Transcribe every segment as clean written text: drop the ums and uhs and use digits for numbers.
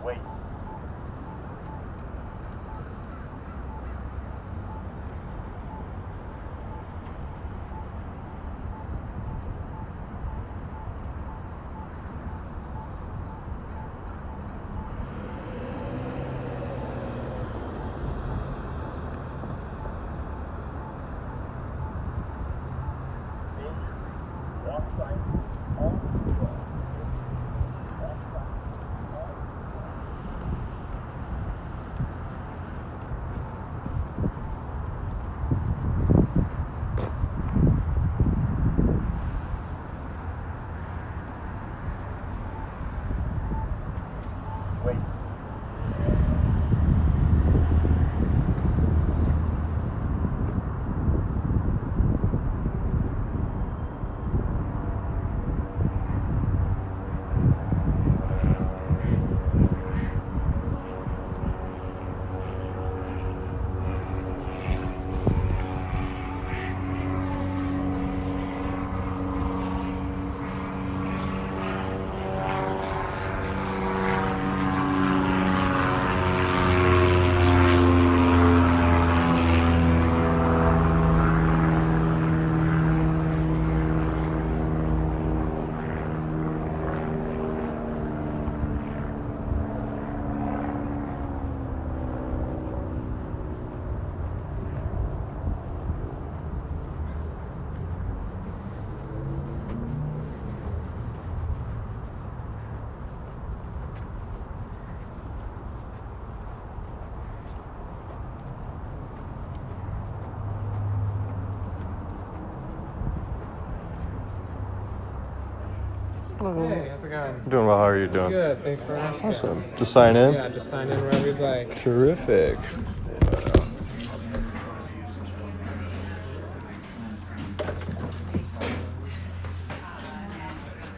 Wait. Walk side on control. Walk side on Wait. Hello. Hey, how's it going? Doing well. How are you doing? Good, thanks for asking. Awesome. Just sign in? Yeah, just sign in wherever you'd like. Terrific.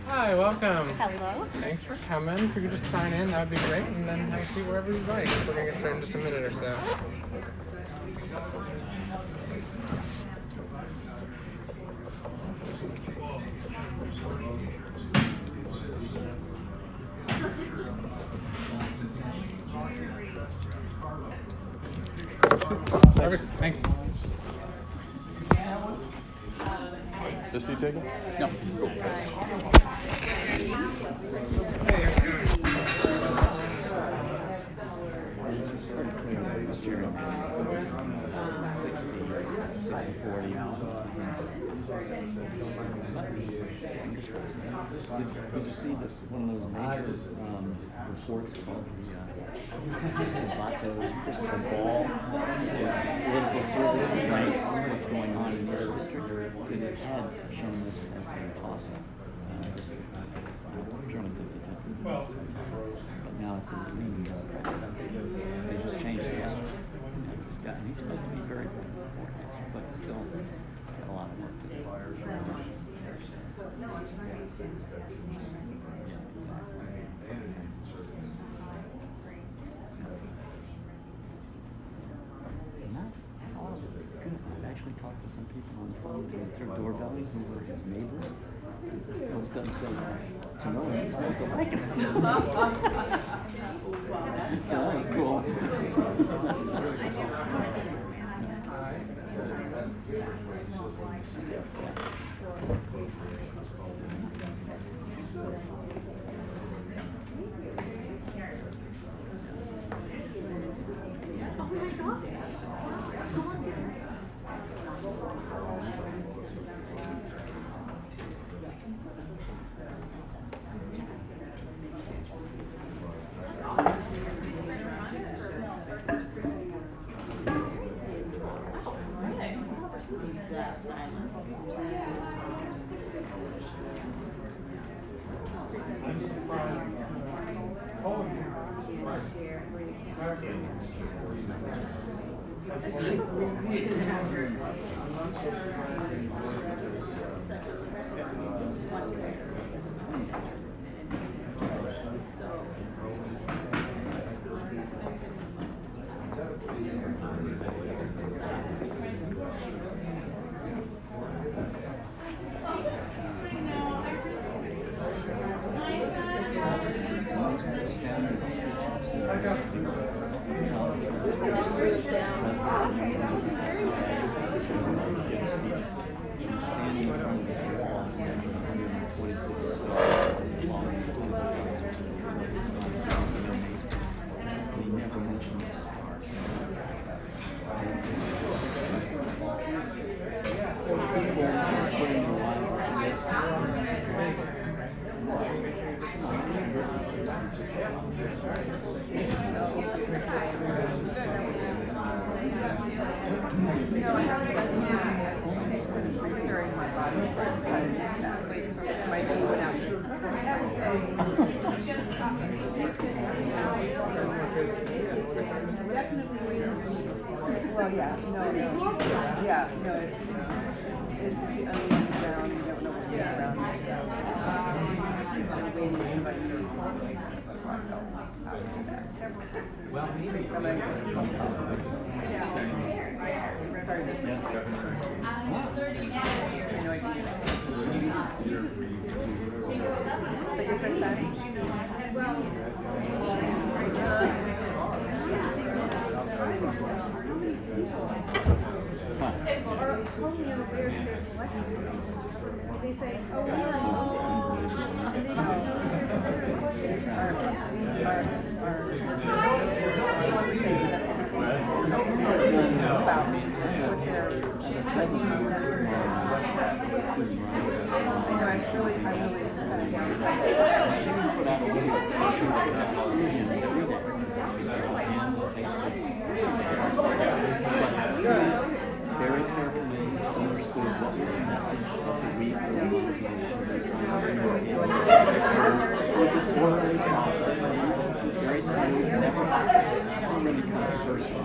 Hi, welcome. Hello. Thanks for coming. If you could just sign in, that would be great, and then have a seat wherever you'd like. We're going to get started in just a minute or so. Perfect, thanks. This you taking? No. Did you see that one of those major reports called the Sabato ball political service complaints, what's going on in their district? It had shown this as a toss-up. German 50-50. But now it's his leading they just changed it yesterday. And he's supposed to be very important, but still got a lot of work to do. I've actually talked to some people on the phone through doorbell who were his neighbors. It always doesn't say to know him, he's supposed to like him. So that was cool. Well, yeah, no, yeah, no, it's the underground, you don't know what the underground is. And waiting for somebody to Is that your first They say, oh, very carefully understood what was the message of the week or the month that they're trying to bring. It was this orderly process. It was very smooth, never really controversial.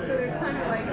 So there's kind of like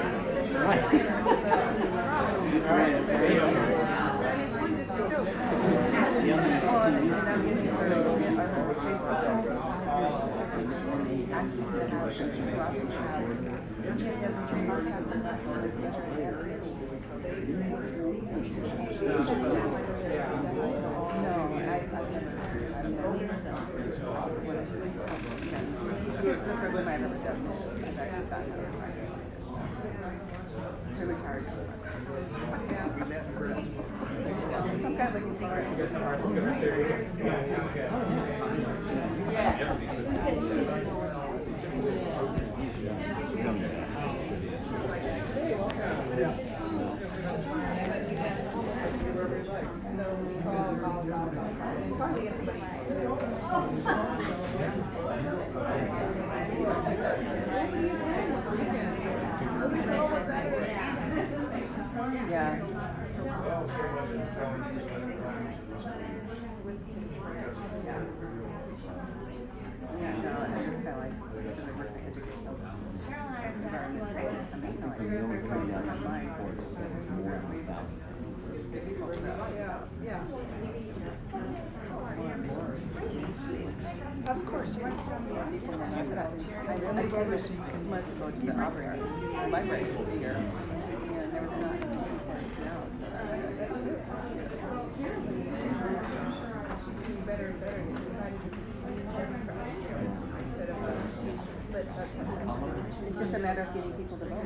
yeah. Yeah, no, I just kind of like educational environment. I mean, no, I Of course, once people know I came this 2 months ago to the Auburn library here, and there was not any reports now, so that's good. She's better and better, and decided this is instead of it's just a matter of getting people to vote.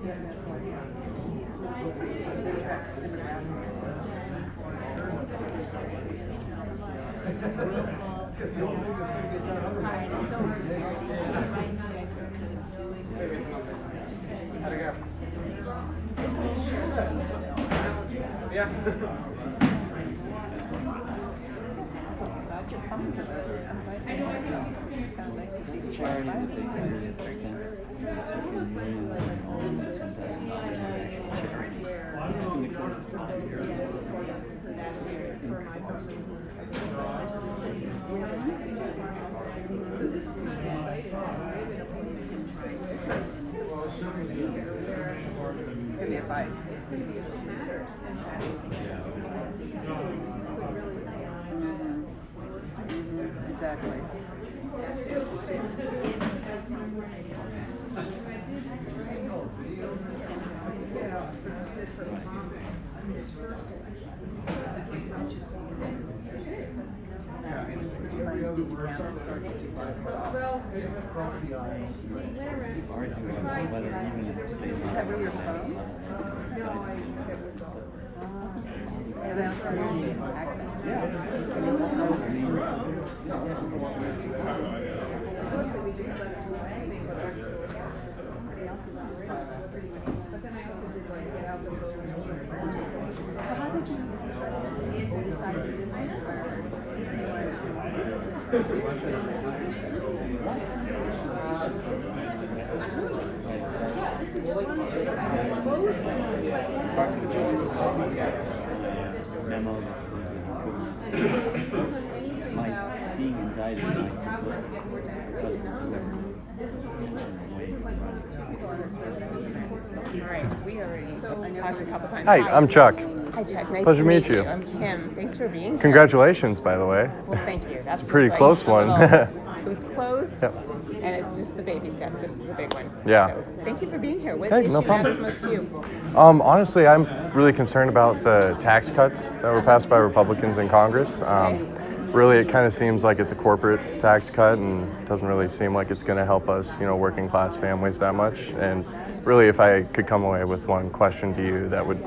Yeah, that's what they attract demographics. How to Yeah. Glad your pumpers are there. I'm glad you're here. It's kind of nice to see the Charity fire that they in the do district. took in millions and almost $10,000 for charity in the course of 5 years. So this is kind of exciting. They've been appointed in trying to. It's going to be a fight. It's going to be what matters. Exactly. Argue about whether even if they Is that where you're from? And then from your accent. Mostly we just let them know anything but our story. Everybody else is on the radio. But then I also did like get out the boat. How did you decide to do this environment? This is one of the most Department of Justice memo that said like being indicted by All right, we already talked a couple times. Hi, I'm Chuck. Hi, Chuck. Nice Pleasure to to meet you. I'm Kim. Thanks for being here. Congratulations, by the way. Well, thank you. That's It's a pretty just close a one. It was close, Yep. and it's just the baby step. This is the big one. Yeah. So, thank you for being here. What Hey, issue no problem. matters most to you? Honestly, I'm really concerned about the tax cuts that were passed by Republicans in Congress. Really, it kind of seems like it's a corporate tax cut, and it doesn't really seem like it's going to help us, working class families that much. And really, if I could come away with one question to you, that would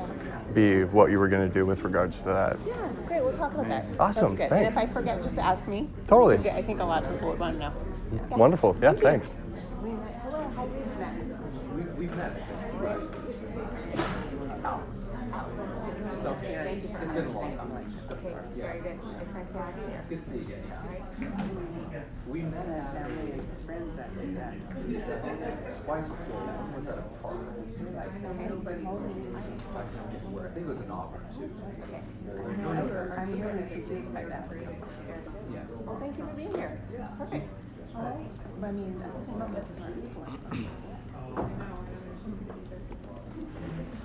be what you were going to do with regards to that. Yeah, great. We'll talk about that. Awesome, Sounds good. thanks. And if I forget, just ask me. Totally. It's okay. I think a lot of people would want to know. Yeah. Wonderful. Yeah, Thank you. thanks. Hello, how you met? We've met. Thank you for It's been a long time. Okay, very good. It's nice to have you here. It's good to see you. All right. We met at family and friends that did that. twice before that. Was that a park? I think it was in Auburn too. I'm really confused by that. Yes. Well, thank you for being here. Perfect. All right. I mean, some of it's not equal.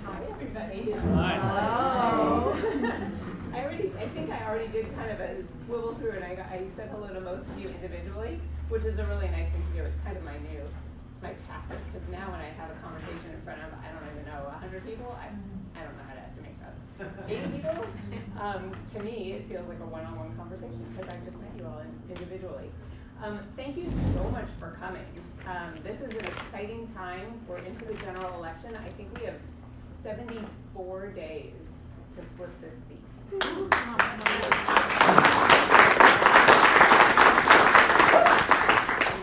Hi, everybody. Hello. I think I already did kind of a swivel through, and I said hello to most of you individually, which is a really nice thing to do. It's kind of my tactic, because now when I have a conversation in front of, I don't even know, 100 people, I don't know how to estimate crowds. 80 people, to me, it feels like a one-on-one conversation, because I just met you all individually. Thank you so much for coming. This is an exciting time. We're into the general election. I think we have 74 days to flip this seat. And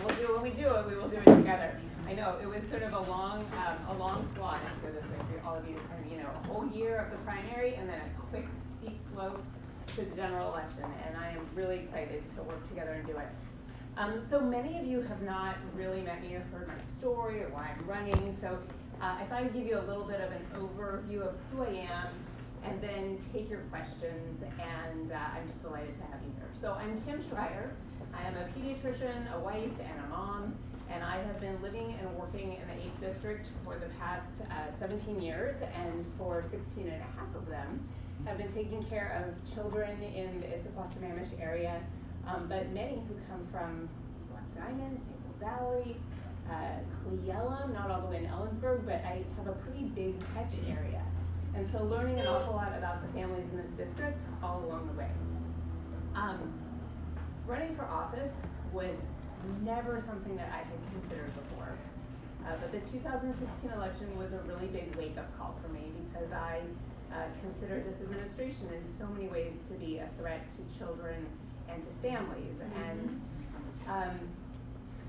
we'll do, when we do it, we will do it together. I know it was sort of a long slog for this way for all of you. A whole year of the primary and then a quick steep slope to the general election. And I am really excited to work together and do it. So many of you have not really met me or heard my story or why I'm running. So I thought I'd give you a little bit of an overview of who I am and then take your questions, and I'm just delighted to have you here. So I'm Kim Schrier. I am a pediatrician, a wife, and a mom, and I have been living and working in the 8th District for the past 17 years, and for 16 and a half of them have been taking care of children in the Issaquah-Sammamish area, but many who come from Black Diamond, Maple Valley, Cleella, not all the way in Ellensburg, but I have a pretty big catch area. And so learning an awful lot about the families in this district all along the way. Running for office was never something that I had considered before. But the 2016 election was a really big wake-up call for me, because I consider this administration in so many ways to be a threat to children and to families. And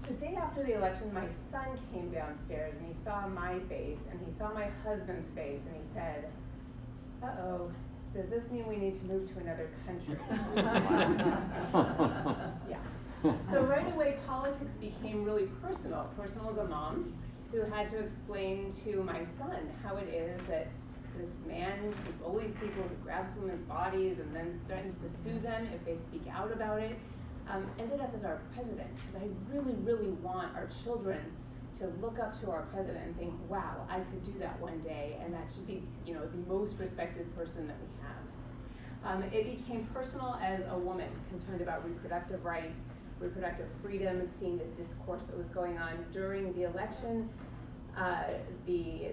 the day after the election, my son came downstairs and he saw my face and he saw my husband's face and he said, "Uh-oh, does this mean we need to move to another country? Yeah. So right away, politics became really personal. Personal as a mom who had to explain to my son how it is that this man who bullies people, who grabs women's bodies and then threatens to sue them if they speak out about it, ended up as our president. Because I really, really want our children to look up to our president and think, wow, I could do that one day, and that should be, you know, the most respected person that we have. It became personal as a woman concerned about reproductive rights, reproductive freedoms, seeing the discourse that was going on during the election, the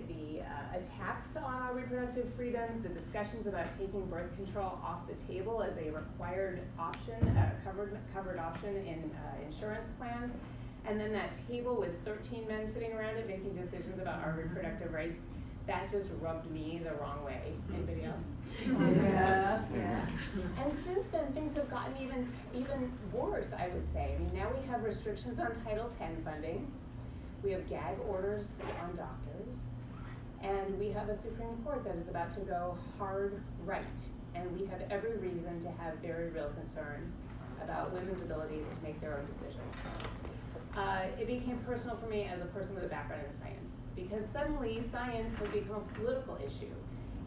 attacks on our reproductive freedoms, the discussions about taking birth control off the table as a required option, covered option in insurance plans, and then that table with 13 men sitting around it making decisions about our reproductive rights. That just rubbed me the wrong way. Anybody else? Yes. Yeah. And since then, things have gotten even worse, I would say. I mean, now we have restrictions on Title X funding. We have gag orders on doctors. And we have a Supreme Court that is about to go hard right. And we have every reason to have very real concerns about women's abilities to make their own decisions. It became personal for me as a person with a background in science, because suddenly science has become a political issue.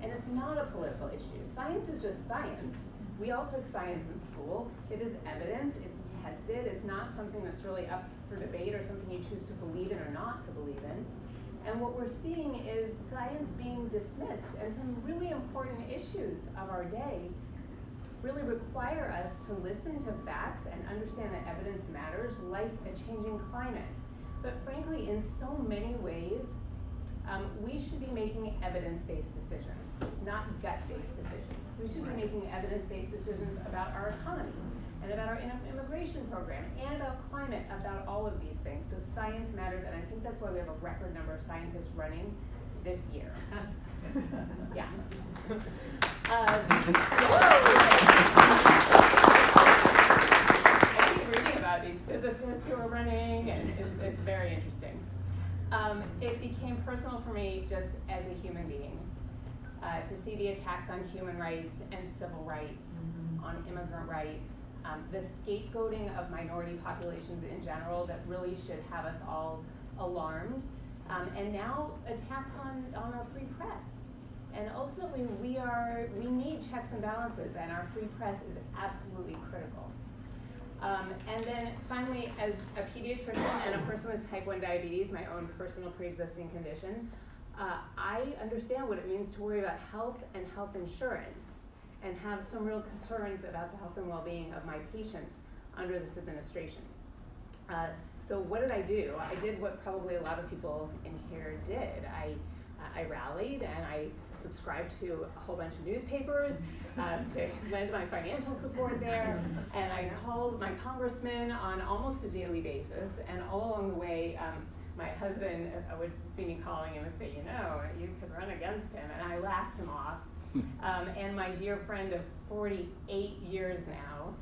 And it's not a political issue. Science is just science. We all took science in school. It is evidence, it's tested, it's not something that's really up for debate or something you choose to believe in or not to believe in. And what we're seeing is science being dismissed, and some really important issues of our day really require us to listen to facts and understand that evidence matters, like a changing climate. But frankly, in so many ways, we should be making evidence-based decisions, not gut-based decisions. We should be making evidence-based decisions about our economy and about our immigration program and about climate, about all of these things. So science matters, and I think that's why we have a record number of scientists running this year. Yeah. I keep reading about these physicists who are running, and it's very interesting. It became personal for me just as a human being to see the attacks on human rights and civil rights, on immigrant rights, the scapegoating of minority populations in general that really should have us all alarmed, and now attacks on our free press. And ultimately, we need checks and balances, and our free press is absolutely critical. And then finally, as a pediatrician and a person with type 1 diabetes, my own personal pre-existing condition, I understand what it means to worry about health and health insurance and have some real concerns about the health and well-being of my patients under this administration. So what did I do? I did what probably a lot of people in here did. I rallied and I subscribed to a whole bunch of newspapers to lend my financial support there, and I called my congressman on almost a daily basis, and all along the way, my husband would see me calling him and say, you know, you could run against him, and I laughed him off. And my dear friend of 48 years now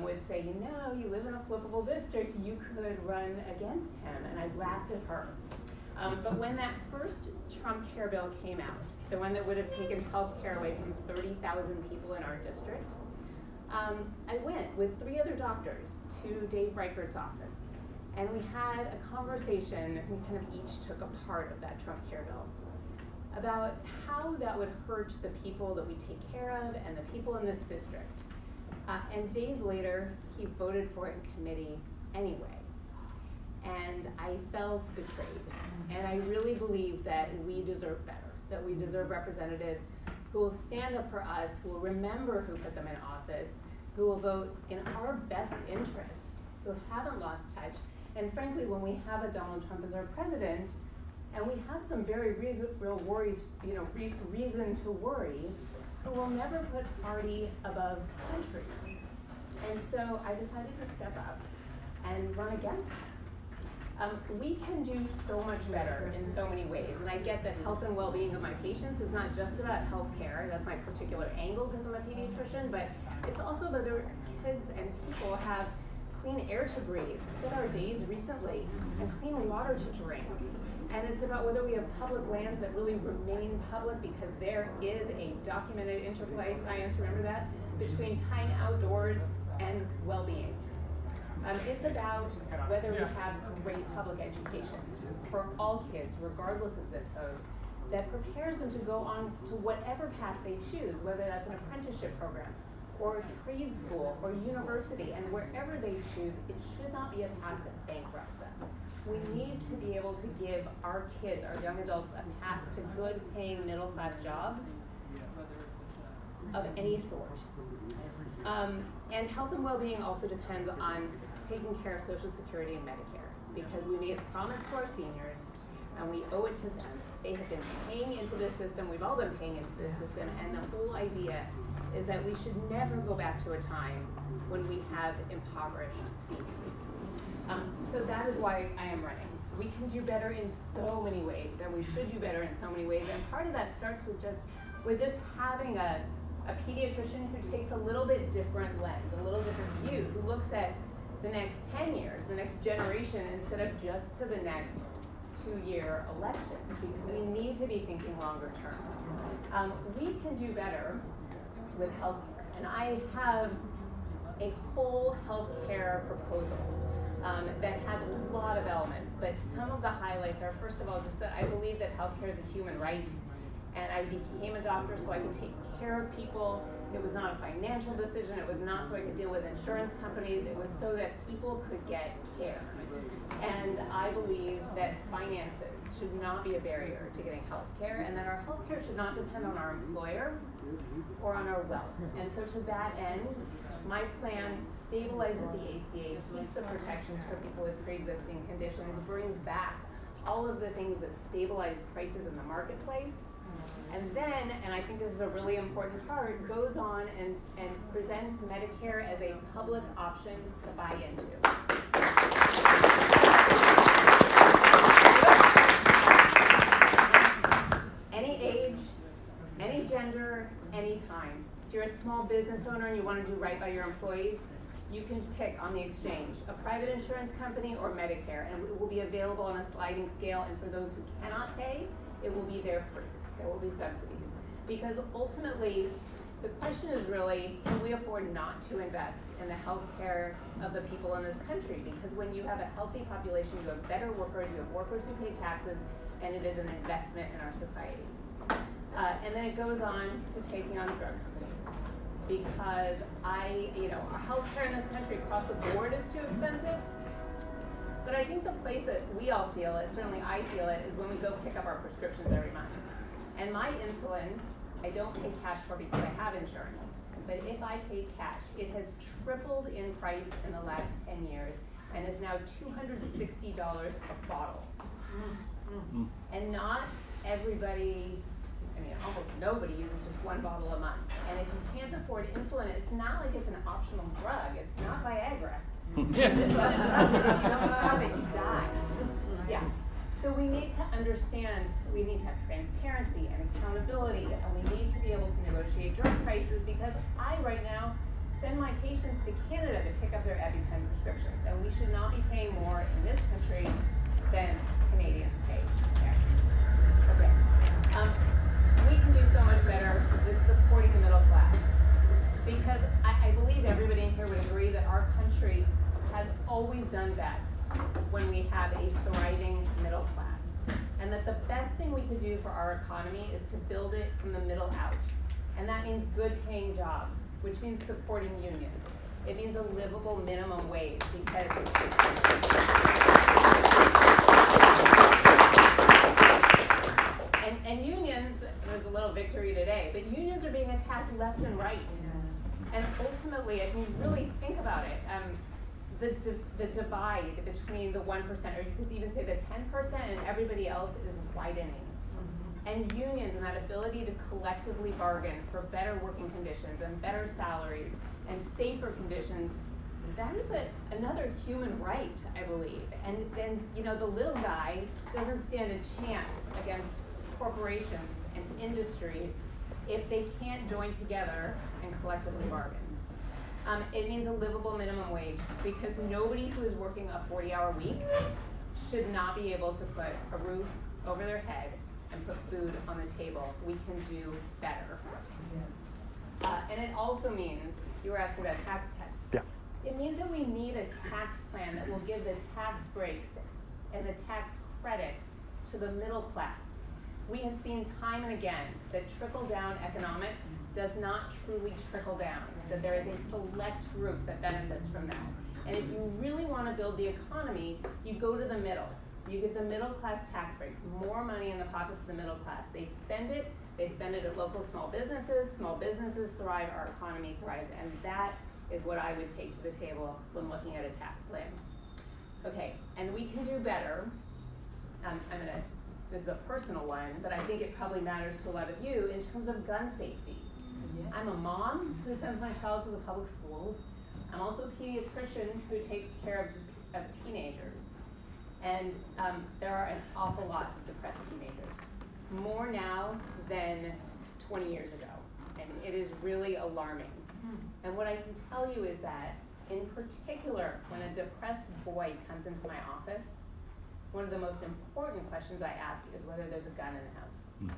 would say, you know, you live in a flippable district, you could run against him, and I laughed at her. But when that first Trump care bill came out, the one that would have taken health care away from 30,000 people in our district, I went with 3 other doctors to Dave Reichert's office, and we had a conversation. We kind of each took a part of that Trump care bill about how that would hurt the people that we take care of and the people in this district. And days later, he voted for it in committee anyway. And I felt betrayed. And I really believe that we deserve better, that we deserve representatives who will stand up for us, who will remember who put them in office, who will vote in our best interests, who haven't lost touch. And frankly, when we have a Donald Trump as our president, and we have some very real worries, you know, reason to worry, who will never put party above country. And so I decided to step up and run against him. We can do so much better in so many ways, and I get that health and well-being of my patients is not just about health care. That's my particular angle because I'm a pediatrician, but it's also whether kids and people have clean air to breathe, look at our days recently, and clean water to drink. And it's about whether we have public lands that really remain public, because there is a documented interplay, science, remember that, between time outdoors and well-being. It's about whether we have great public education for all kids, regardless of zip code, that prepares them to go on to whatever path they choose, whether that's an apprenticeship program, or a trade school, or university, and wherever they choose, it should not be a path that bankrupts them. We need to be able to give our kids, our young adults, a path to good paying middle class jobs of any sort. And health and well-being also depends on taking care of Social Security and Medicare, because we made a promise to our seniors and we owe it to them. They have been paying into this system, we've all been paying into this system, and the whole idea is that we should never go back to a time when we have impoverished seniors. So that is why I am running. We can do better in so many ways, and we should do better in so many ways, and part of that starts with just having a pediatrician who takes a little bit different lens, a little different view, who looks at the next 10 years, the next generation, instead of just to the next 2-year election, because we need to be thinking longer term. We can do better with healthcare, and I have a whole healthcare proposal that has a lot of elements, but some of the highlights are, first of all, just that I believe that healthcare is a human right, and I became a doctor so I could take care of people. It was not a financial decision. It was not so I could deal with insurance companies. It was so that people could get care. And I believe that finances should not be a barrier to getting health care, and that our health care should not depend on our employer or on our wealth. And so to that end, my plan stabilizes the ACA, keeps the protections for people with pre-existing conditions, brings back all of the things that stabilize prices in the marketplace, and then, and I think this is a really important part, goes on and presents Medicare as a public option to buy into. Any age, any gender, any time. If you're a small business owner and you want to do right by your employees, you can pick on the exchange a private insurance company or Medicare, and it will be available on a sliding scale, and for those who cannot pay, it will be there free. There will be subsidies. Because ultimately, the question is really, can we afford not to invest in the health care of the people in this country? Because when you have a healthy population, you have better workers, you have workers who pay taxes, and it is an investment in our society. And then it goes on to taking on drug companies. Because our health care in this country across the board is too expensive. But I think the place that we all feel it, certainly I feel it, is when we go pick up our prescriptions every month. And my insulin, I don't pay cash for because I have insurance. But if I paid cash, it has tripled in price in the last 10 years and is now $260 a bottle. And not everybody, almost nobody uses just one bottle a month. And if you can't afford insulin, it's not like it's an optional drug. It's not Viagra. It's a drug that if you don't have it, you die. Yeah. So we need to understand, we need to have transparency and accountability, and we need to be able to negotiate drug prices, because I right now send my patients to Canada to pick up their EpiPen prescriptions, and we should not be paying more in this country than Canadians pay there. Okay. We can do so much better with supporting the middle class, because I believe everybody in here would agree that our country has always done best when we have a thriving middle class, and that the best thing we could do for our economy is to build it from the middle out. And that means good paying jobs, which means supporting unions. It means a livable minimum wage, because and unions, there's a little victory today, but unions are being attacked left and right. And ultimately, if you really think about it, the divide between the 1%, or you could even say the 10%, and everybody else is widening. And unions and that ability to collectively bargain for better working conditions and better salaries and safer conditions, that is another human right, I believe. And then, the little guy doesn't stand a chance against corporations and industries if they can't join together and collectively bargain. It means a livable minimum wage, because nobody who is working a 40-hour week should not be able to put a roof over their head and put food on the table. We can do better. And it also means, you were asking about tax cuts. Yeah. It means that we need a tax plan that will give the tax breaks and the tax credits to the middle class. We have seen time and again that trickle-down economics does not truly trickle down, that there is a select group that benefits from that. And if you really want to build the economy, you go to the middle. You give the middle class tax breaks, more money in the pockets of the middle class. They spend it at local small businesses thrive, our economy thrives, and that is what I would take to the table when looking at a tax plan. Okay, and we can do better. This is a personal one, but I think it probably matters to a lot of you in terms of gun safety. I'm a mom who sends my child to the public schools. I'm also a pediatrician who takes care of teenagers. And there are an awful lot of depressed teenagers, more now than 20 years ago. And it is really alarming. And what I can tell you is that, in particular, when a depressed boy comes into my office, one of the most important questions I ask is whether there's a gun in the house.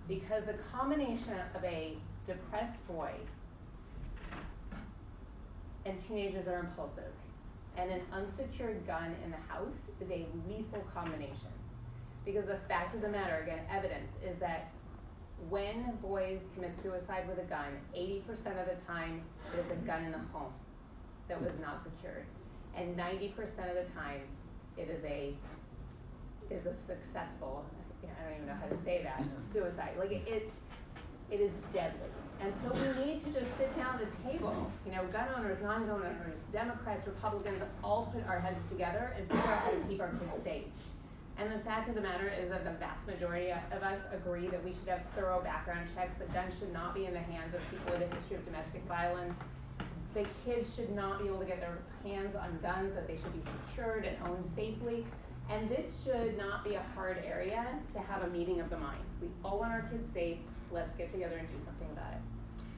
Because the combination of a depressed boy and teenagers are impulsive, and an unsecured gun in the house is a lethal combination. Because the fact of the matter, again, evidence, is that when boys commit suicide with a gun, 80% of the time it is a gun in the home that was not secured. And 90% of the time it is a successful, I don't even know how to say that, suicide. Like it is deadly. And so we need to just sit down at the table, gun owners, non-gun owners, Democrats, Republicans, all put our heads together and figure out how to keep our kids safe. And the fact of the matter is that the vast majority of us agree that we should have thorough background checks, that guns should not be in the hands of people with a history of domestic violence, that kids should not be able to get their hands on guns, that they should be secured and owned safely. And this should not be a hard area to have a meeting of the minds. We all want our kids safe. Let's get together and do something about it.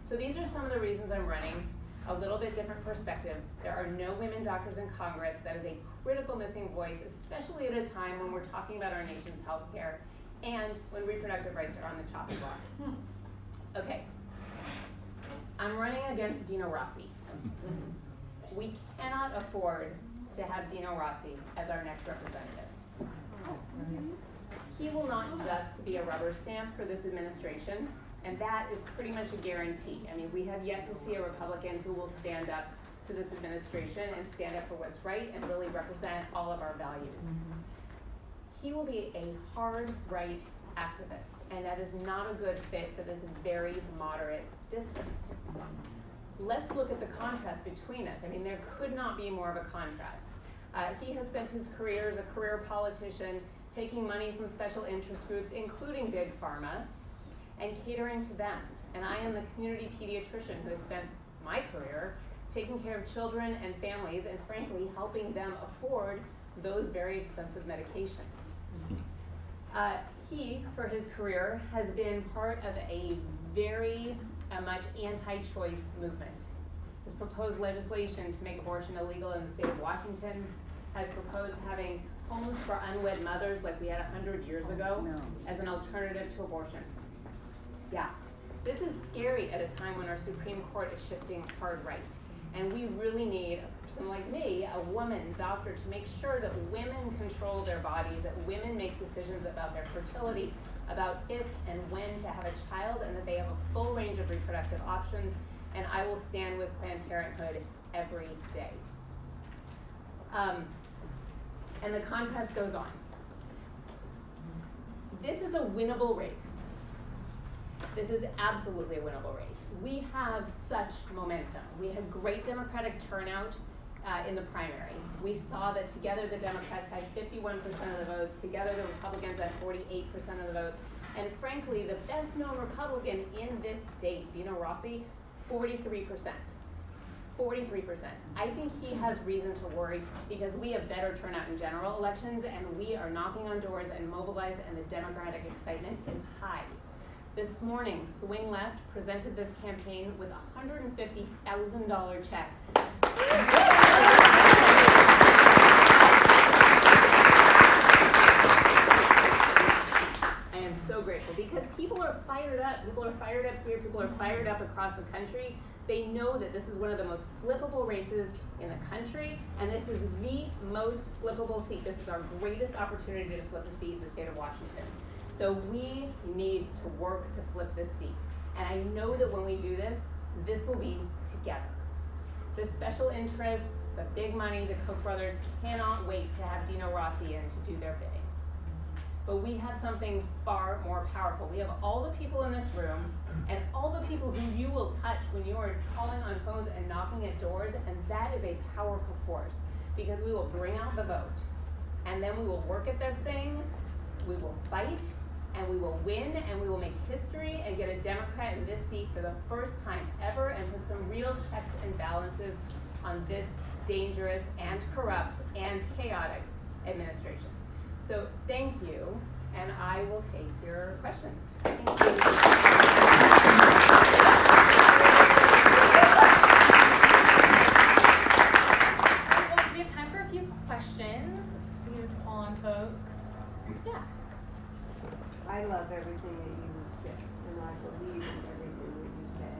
So these are some of the reasons I'm running. A little bit different perspective. There are no women doctors in Congress. That is a critical missing voice, especially at a time when we're talking about our nation's health care and when reproductive rights are on the chopping block. Okay. I'm running against Dino Rossi. We cannot afford to have Dino Rossi as our next representative. He will not just be a rubber stamp for this administration, and that is pretty much a guarantee. I mean, we have yet to see a Republican who will stand up to this administration and stand up for what's right and really represent all of our values. He will be a hard right activist, and that is not a good fit for this very moderate district. Let's look at the contrast between us. I mean, there could not be more of a contrast. He has spent his career as a career politician, taking money from special interest groups, including Big Pharma, and catering to them. And I am the community pediatrician who has spent my career taking care of children and families, and frankly, helping them afford those very expensive medications. He, for his career, has been part of a very much anti-choice movement. Has proposed legislation to make abortion illegal in the state of Washington, has proposed having homes for unwed mothers like we had 100 years ago as an alternative to abortion. Yeah, this is scary at a time when our Supreme Court is shifting hard right. And we really need a person like me, a woman doctor, to make sure that women control their bodies, that women make decisions about their fertility, about if and when to have a child, and that they have a full range of reproductive options. And I will stand with Planned Parenthood every day. And the contrast goes on. This is a winnable race. This is absolutely a winnable race. We have such momentum. We had great Democratic turnout in the primary. We saw that together the Democrats had 51% of the votes, together the Republicans had 48% of the votes, and frankly, the best known Republican in this state, Dino Rossi, 43%. 43%. I think he has reason to worry because we have better turnout in general elections, and we are knocking on doors and mobilized, and the Democratic excitement is high. This morning, Swing Left presented this campaign with a $150,000 check. I am so grateful because people are fired up. People are fired up here. People are fired up across the country. They know that this is one of the most flippable races in the country, and this is the most flippable seat. This is our greatest opportunity to flip a seat in the state of Washington. So we need to work to flip this seat. And I know that when we do this, this will be together. The special interests, the big money, the Koch brothers cannot wait to have Dino Rossi in to do their bidding. But we have something far more powerful. We have all the people in this room and all the people who you will touch when you are calling on phones and knocking at doors, and that is a powerful force because we will bring out the vote, and then we will work at this thing, we will fight, and we will win, and we will make history and get a Democrat in this seat for the first time ever and put some real checks and balances on this dangerous and corrupt and chaotic administration. So thank you, and I will take your questions. Thank you. Well, we have time for a few questions. We can just call on folks. Yeah. I love everything that you say, and I believe in everything that you say.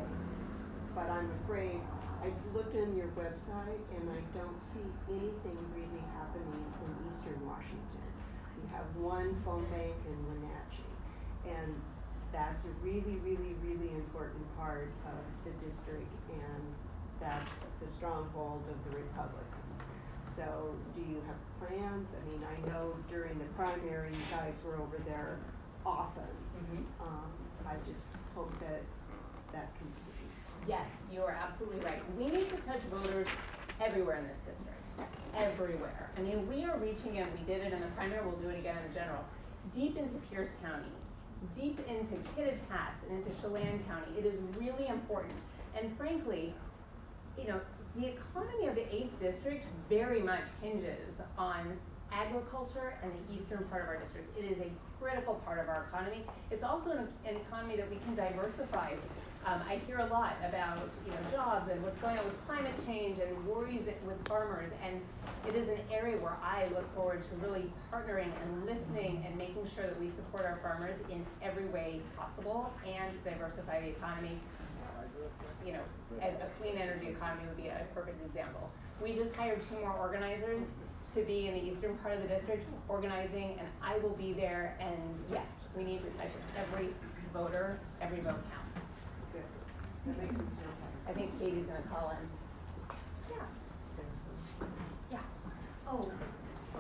But I'm afraid I looked on your website and I don't see anything really happening in Eastern Washington. You have one phone bank in Wenatchee, and that's a really, really, really important part of the district, and that's the stronghold of the Republicans. So do you have plans? I mean, I know during the primary you guys were over there often. I just hope that that continues. Yes, you are absolutely right. We need to touch voters everywhere in this district. Everywhere. I mean, we are reaching in, we did it in the primary, we'll do it again in the general, deep into Pierce County, deep into Kittitas and into Chelan County. It is really important. And frankly, you know, the economy of the 8th district very much hinges on agriculture and the eastern part of our district. It is a critical part of our economy. It's also an economy that we can diversify. I hear a lot about, you know, jobs and what's going on with climate change and worries with farmers, and it is an area where I look forward to really partnering and listening and making sure that we support our farmers in every way possible and diversify the economy. You know, a clean energy economy would be a perfect example. We just hired 2 more organizers to be in the eastern part of the district organizing, and I will be there, and yes, we need to touch every voter, every vote counts. Good. That makes me feel better. I think Katie's gonna call in. Yeah. Yeah. Oh,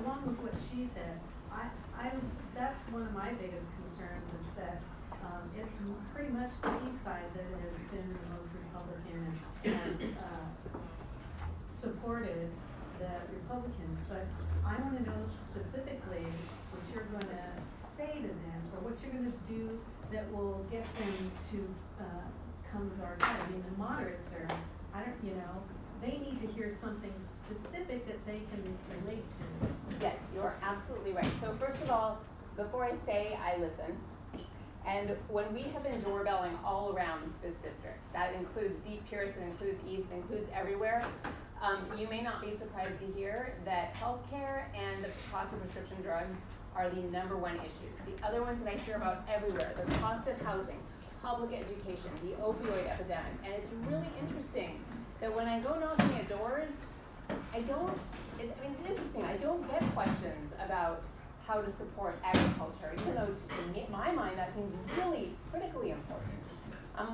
along with what she said, that's one of my biggest concerns is that it's pretty much the east side that has been the most Republican and has supported the Republicans. But I want to know specifically what you're going to say to them or what you're going to do that will get them to come to our side. I mean, the moderates are, they need to hear something specific that they can relate to. Yes, you're absolutely right. So first of all, before I say, I listen. And when we have been doorbelling all around this district, that includes Deep Pierce, it includes East, it includes everywhere, you may not be surprised to hear that healthcare and the cost of prescription drugs are the #1 issues. The other ones that I hear about everywhere, the cost of housing, public education, the opioid epidemic. And it's really interesting that when I go knocking at doors, it's interesting, I don't get questions about how to support agriculture, even though in my mind that seems really critically important.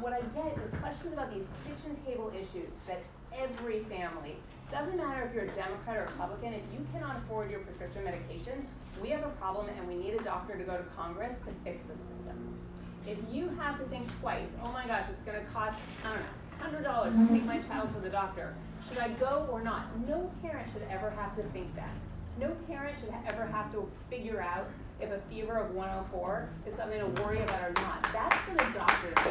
What I get is questions about these kitchen table issues that every family, doesn't matter if you're a Democrat or Republican, if you cannot afford your prescription medication, we have a problem and we need a doctor to go to Congress to fix the system. If you have to think twice, oh my gosh, it's gonna cost, I don't know, $100 to take my child to the doctor, should I go or not? No parent should ever have to think that. No parent should ever have to figure out if a fever of 104 is something to worry about or not. That's for the doctor to do.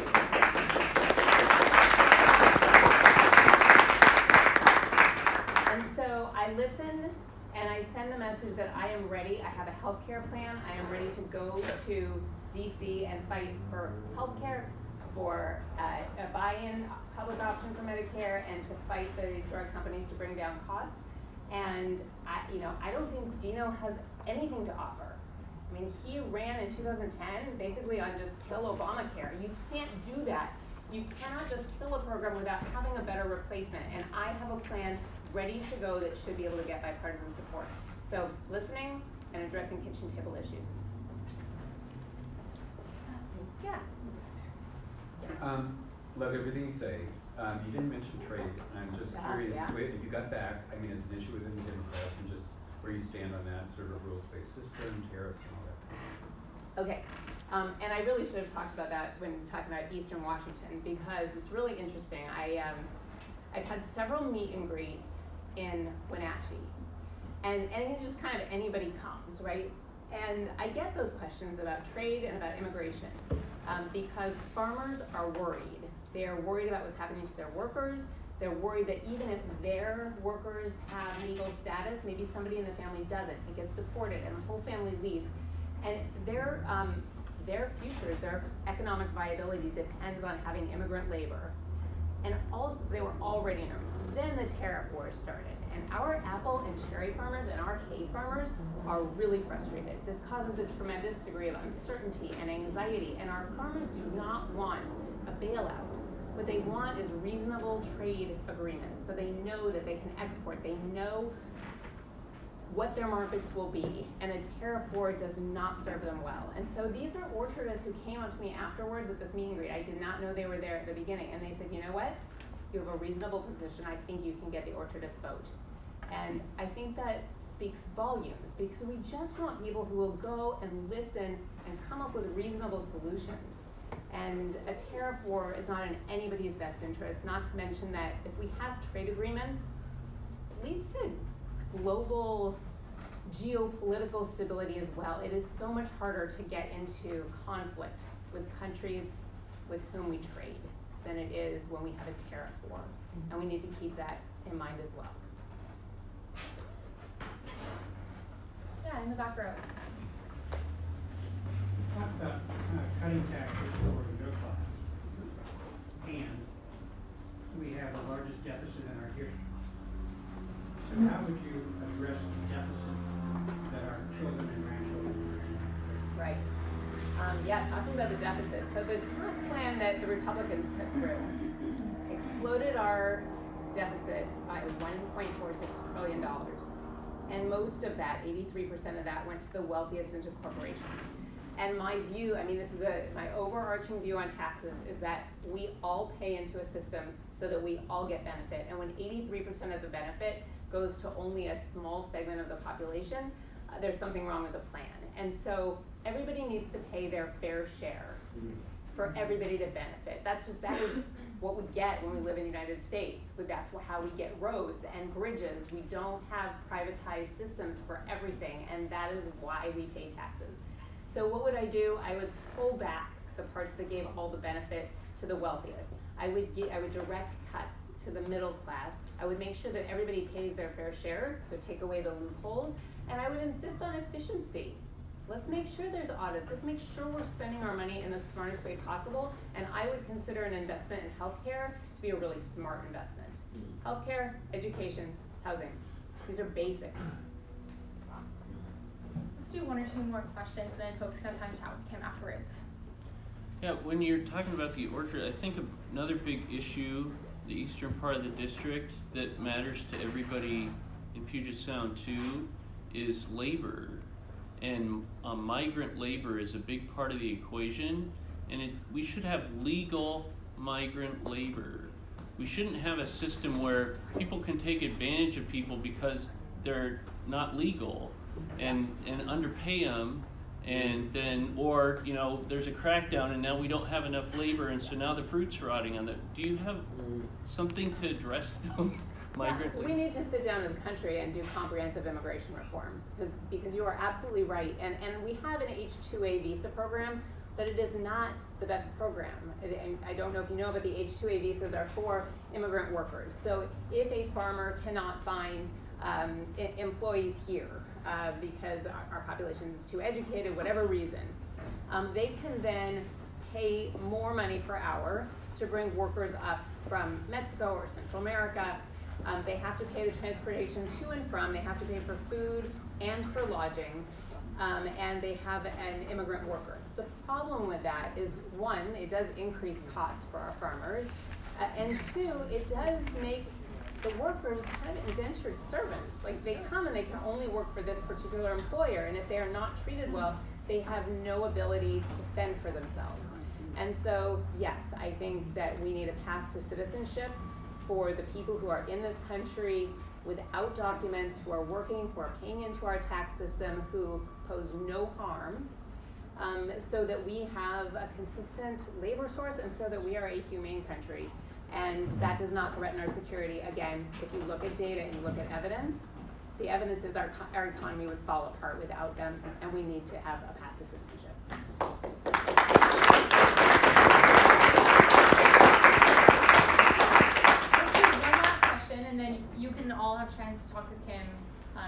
And so I listen And I send the message that I am ready. I have a health care plan. I am ready to go to DC and fight for health care, for a buy-in public option for Medicare, and to fight the drug companies to bring down costs. And I don't think Dino has anything to offer. I mean, he ran in 2010 basically on just kill Obamacare. You can't do that. You cannot just kill a program without having a better replacement. And I have a plan ready to go that should be able to get bipartisan support. So listening and addressing kitchen table issues. Yeah. Love everything you say. You didn't mention trade. I'm just curious, Yeah. if you got back, I mean, it's an issue within the Democrats, and just where you stand on that sort of rules-based system, tariffs, and all that. Okay. And I really should have talked about that when talking about Eastern Washington, because it's really interesting. I've had several meet and greets in Wenatchee, and just kind of anybody comes, right? And I get those questions about trade and about immigration, because farmers are worried. They are worried about what's happening to their workers. They're worried that even if their workers have legal status, maybe somebody in the family doesn't. It gets deported, and the whole family leaves. And their futures, their economic viability depends on having immigrant labor. And also, so they were already nervous. Then the tariff war started. And our apple and cherry farmers and our hay farmers are really frustrated. This causes a tremendous degree of uncertainty and anxiety. And our farmers do not want a bailout. What they want is reasonable trade agreements, so they know that they can export. They know what their markets will be, and a tariff war does not serve them well. And so these are orchardists who came up to me afterwards at this meet and greet. I did not know they were there at the beginning, and they said, you know what? You have a reasonable position. I think you can get the orchardist vote. And I think that speaks volumes, because we just want people who will go and listen and come up with reasonable solutions. And a tariff war is not in anybody's best interest, not to mention that if we have trade agreements, it leads to global geopolitical stability as well. It is so much harder to get into conflict with countries with whom we trade than it is when we have a tariff war. And we need to keep that in mind as well. Yeah, in the back row. Talk about cutting taxes for the middle class, and we have the largest deficit in our history. So how would you address the deficit that our children and grandchildren? Right. Talking about the deficit. So the tax plan that the Republicans put through exploded our deficit by $1.46 trillion. And most of that, 83% of that, went to the wealthiest and to corporations. And my view, this is my overarching view on taxes, is that we all pay into a system so that we all get benefit. And when 83% of the benefit goes to only a small segment of the population, there's something wrong with the plan. And so everybody needs to pay their fair share for everybody to benefit. That is what we get when we live in the United States. That's how we get roads and bridges. We don't have privatized systems for everything, and that is why we pay taxes. So what would I do? I would pull back the parts that gave all the benefit to the wealthiest. I would direct cuts to the middle class. I would make sure that everybody pays their fair share, so take away the loopholes, and I would insist on efficiency. Let's make sure there's audits. Let's make sure we're spending our money in the smartest way possible, and I would consider an investment in healthcare to be a really smart investment. Healthcare, education, housing. These are basics. Let's do one or two more questions, and then folks can have time to chat with Kim afterwards. Yeah, when you're talking about the orchard, I think another big issue, the eastern part of the district, that matters to everybody in Puget Sound too, is labor. And migrant labor is a big part of the equation, and we should have legal migrant labor. We shouldn't have a system where people can take advantage of people because they're not legal and underpay them, and then, or there's a crackdown and now we don't have enough labor, and so now the fruit's rotting on it. Do you have something to address the migrant labor? We need to sit down as a country and do comprehensive immigration reform, because you are absolutely right. And we have an H-2A visa program, but it is not the best program. I don't know if you know, but the H-2A visas are for immigrant workers. So if a farmer cannot find employees here because our population is too educated, whatever reason. They can then pay more money per hour to bring workers up from Mexico or Central America. They have to pay the transportation to and from, they have to pay for food and for lodging, and they have an immigrant worker. The problem with that is, one, it does increase costs for our farmers, and two, it does make the workers kind of indentured servants. Like, they come and they can only work for this particular employer, and if they are not treated well, they have no ability to fend for themselves. And so, yes, I think that we need a path to citizenship for the people who are in this country without documents, who are working, who are paying into our tax system, who pose no harm, so that we have a consistent labor source and so that we are a humane country. And that does not threaten our security. Again, if you look at data and you look at evidence, the evidence is our economy would fall apart without them, and we need to have a path to citizenship. And then you can all have a chance to talk to Kim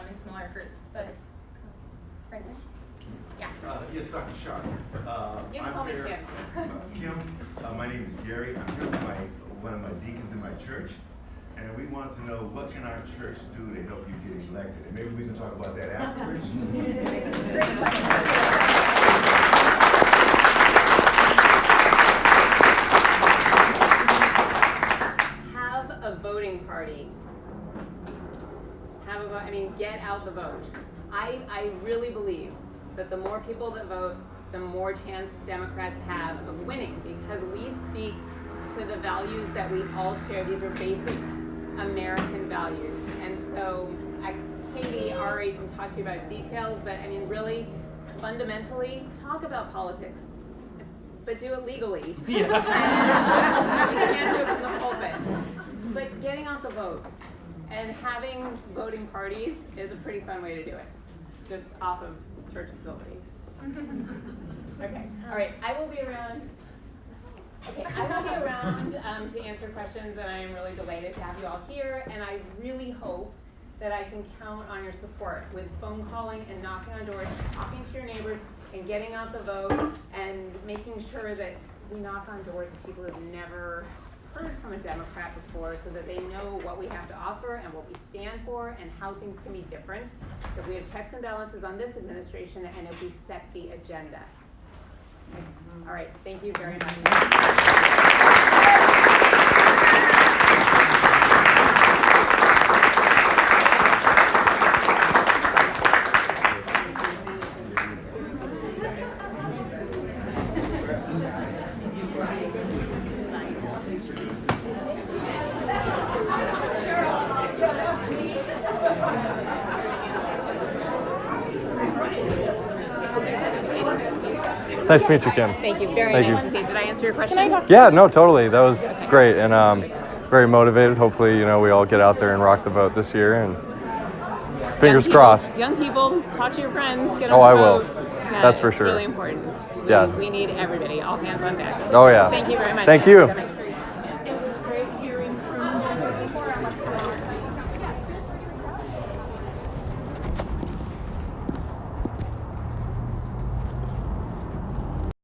in smaller groups. But right there. Yeah. Yes, Dr. Sharp. You can I'm call me here. Kim. My name is Gary. I'm here with one of my deacons in my church, and we want to know what can our church do to help you get elected, and maybe we can talk about that afterwards. Great question. A voting party. Have a vote. I mean, get out the vote. I really believe that the more people that vote, the more chance Democrats have of winning, because we speak to the values that we all share. These are basic American values. And so, Katie already can talk to you about details, but I mean, really, fundamentally, talk about politics, but do it legally. Yeah. You can't do it from the pulpit. But getting out the vote and having voting parties is a pretty fun way to do it, just off of church facility. Okay, all right, I will be around. Okay, I will be around to answer questions, and I am really delighted to have you all here, and I really hope that I can count on your support with phone calling and knocking on doors, talking to your neighbors, and getting out the vote, and making sure that we knock on doors of people who have never heard from a Democrat before, so that they know what we have to offer and what we stand for and how things can be different if we have checks and balances on this administration and if we set the agenda. All right, thank you very much. Nice to meet you, Kim. Thank you very much. Did I answer your question? Yeah, no, totally. That was great, and very motivated. Hopefully, we all get out there and rock the vote this year, and fingers crossed. Young people, talk to your friends, get Oh, on I the will. vote. Yeah, That's for sure. It's really important. Yeah. We need everybody, all hands on deck. Oh, yeah. Thank you very much. Thank you.